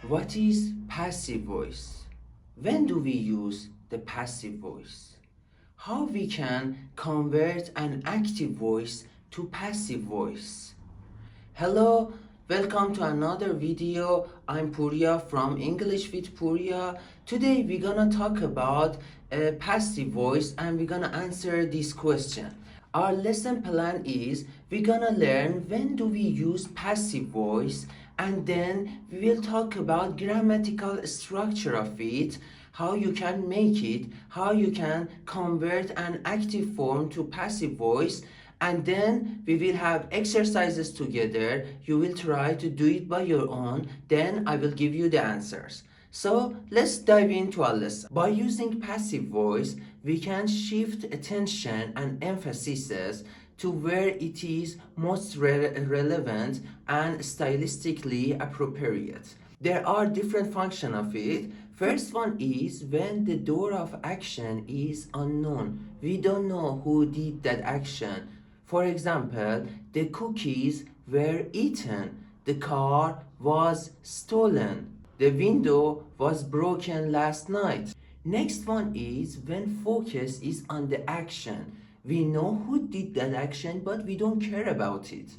What is passive voice? When do we use the passive voice? How we can convert an active voice to passive voice? Hello, welcome to another video. I'm Puriya from English with Puriya. Today we're gonna talk about passive voice and we're gonna answer this question. Our lesson plan is we're gonna learn when do we use passive voice, and then we will talk about grammatical structure of it, how you can make it, how you can convert an active form to passive voice, and then we will have exercises together. You will try to do it by your own, then I will give you the answers. So let's dive into our lesson. By using passive voice, we can shift attention and emphasis to where it is most relevant and stylistically appropriate. There are different functions of it. First one is when the door of action is unknown. We don't know who did that action. For example, the cookies were eaten, the car was stolen, the window was broken last night. Next one is when focus is on the action. We know who did that action, but we don't care about it.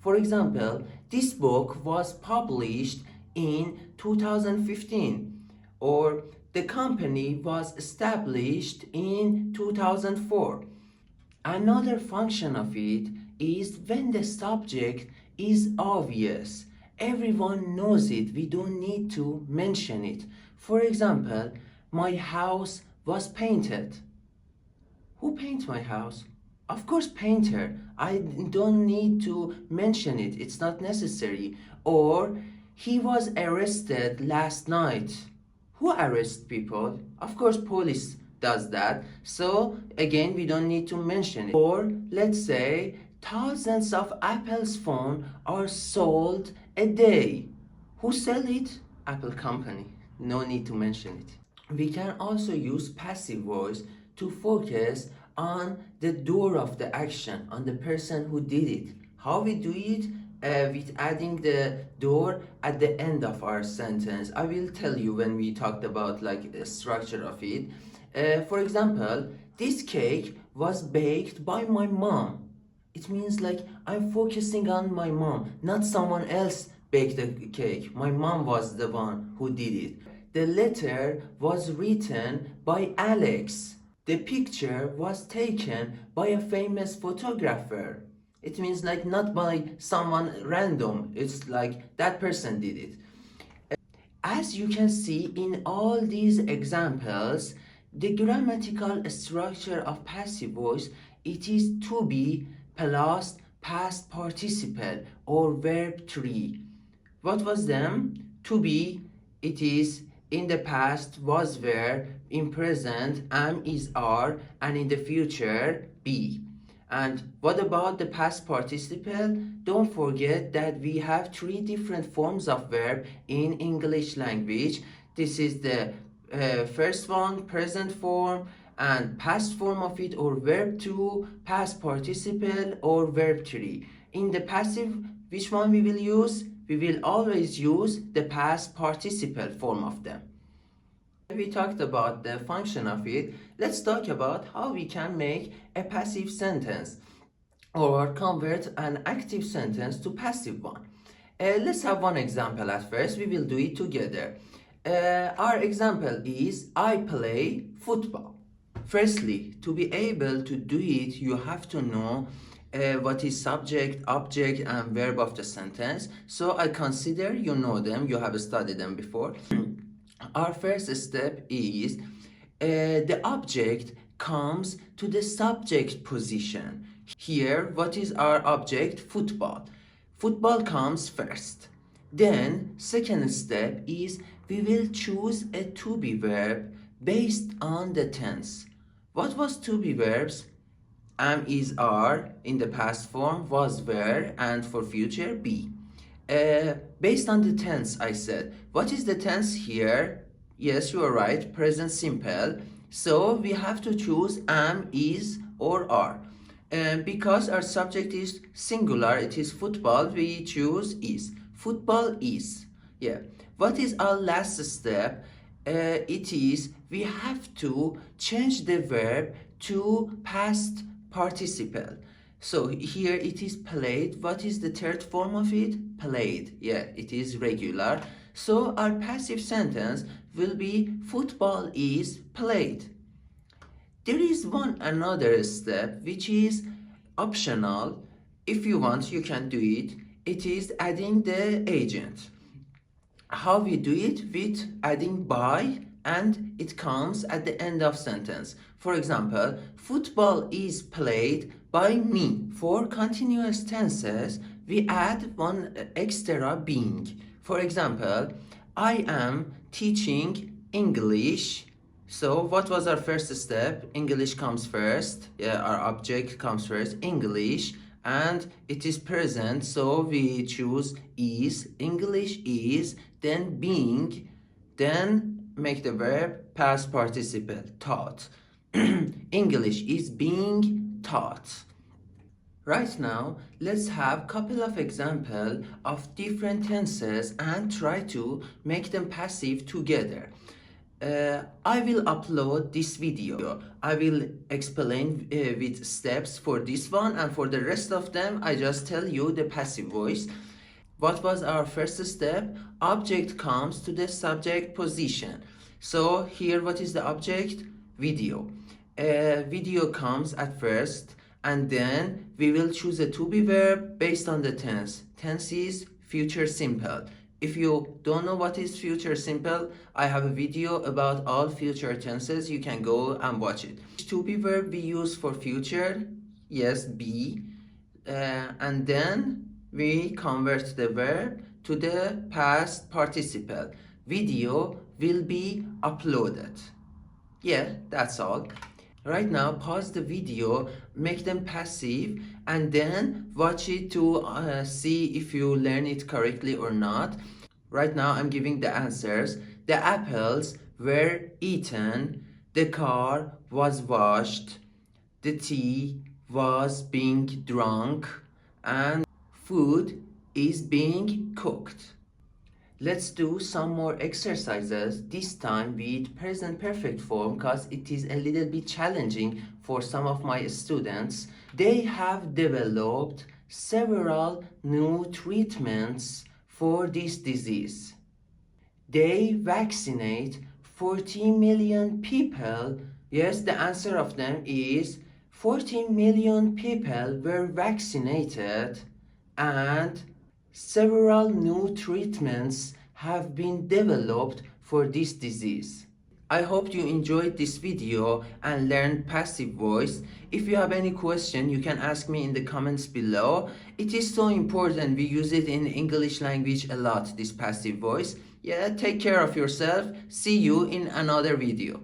For example, this book was published in 2015, or the company was established in 2004. Another function of it is when the subject is obvious. Everyone knows it, we don't need to mention it. For example, my house was painted. Who painted my house? Of course, painter. I don't need to mention it, it's not necessary. Or, he was arrested last night. Who arrests people? Of course, police does that. So again, we don't need to mention it. Or let's say thousands of Apple's phone are sold a day. Who sell it? Apple company. No need to mention it. We can also use passive voice to focus on the doer of the action, on the person who did it. How we do it? With adding the door at the end of our sentence. I will tell you when we talked about like the structure of it. For example, this cake was baked by my mom. It means like I'm focusing on my mom, not someone else baked the cake. My mom was the one who did it. The letter was written by Alex. The picture was taken by a famous photographer. It means like not by someone random. It's like that person did it. As you can see in all these examples, the grammatical structure of passive voice, it is to be plus past participle or verb 3. What was them? To be, it is in the past, was, were, in present, am, is, are, and in the future, be. And what about the past participle? Don't forget that we have 3 different forms of verb in English language. This is the first one, present form, and past form of it, or verb 2, past participle, or verb 3. In the passive, which one we will use? We will always use the past participle form of them. We talked about the function of it. Let's talk about how we can make a passive sentence or convert an active sentence to passive one. Let's have one example at first. We will do it together. Our example is I play football. Firstly, to be able to do it, you have to know what is subject, object, and verb of the sentence. So I consider you know them, you have studied them before. Our first step is the object comes to the subject position. Here, what is our object? Football. Football comes first. Then, second step is we will choose a to be verb based on the tense. What was to be verbs? Am, is, are in the past form, was, were, and for future, be. Based on the tense, I said. What is the tense here? Yes, you are right, present simple. So we have to choose am, is, or are. Because our subject is singular, it is football, we choose is. Football is. Yeah. What is our last step? It is we have to change the verb to past participle. So here it is played. What is the third form of it? Played. Yeah, it is regular. So our passive sentence will be football is played. There is another step which is optional. If you want, you can do it. It is adding the agent. How we do it? With adding by, and it comes at the end of sentence. For example, football is played by me. For continuous tenses, we add one extra being. For example, I am teaching English. So what was our first step? English comes first. Yeah, our object comes first. English. And it is present, so we choose is. English is, then being, then make the verb past participle, taught. English is being taught. Right now, let's have a couple of examples of different tenses and try to make them passive together. I will upload this video. I will explain with steps for this one, and for the rest of them I just tell you the passive voice. What was our first step? Object comes to the subject position. So here what is the object? Video. Video comes at first, and then we will choose a to be verb based on the tense. Tense is future simple. If you don't know what is future simple, I have a video about all future tenses. You can go and watch it. To be verb we use for future, yes, be, and then we convert the verb to the past participle. Video will be uploaded. Yeah, that's all. Right now, pause the video, make them passive, and then watch it to see if you learn it correctly or not. Right now, I'm giving the answers. The apples were eaten, the car was washed, the tea was being drunk, and food is being cooked. Let's do some more exercises, this time with present perfect form, because it is a little bit challenging for some of my students. They have developed several new treatments for this disease. They vaccinate 40 million people. Yes, the answer of them is 14 million people were vaccinated, and several new treatments have been developed for this disease. I hope you enjoyed this video and learned passive voice. If you have any question, you can ask me in the comments below. It is so important. We use it in English language a lot, this passive voice. Yeah, take care of yourself. See you in another video.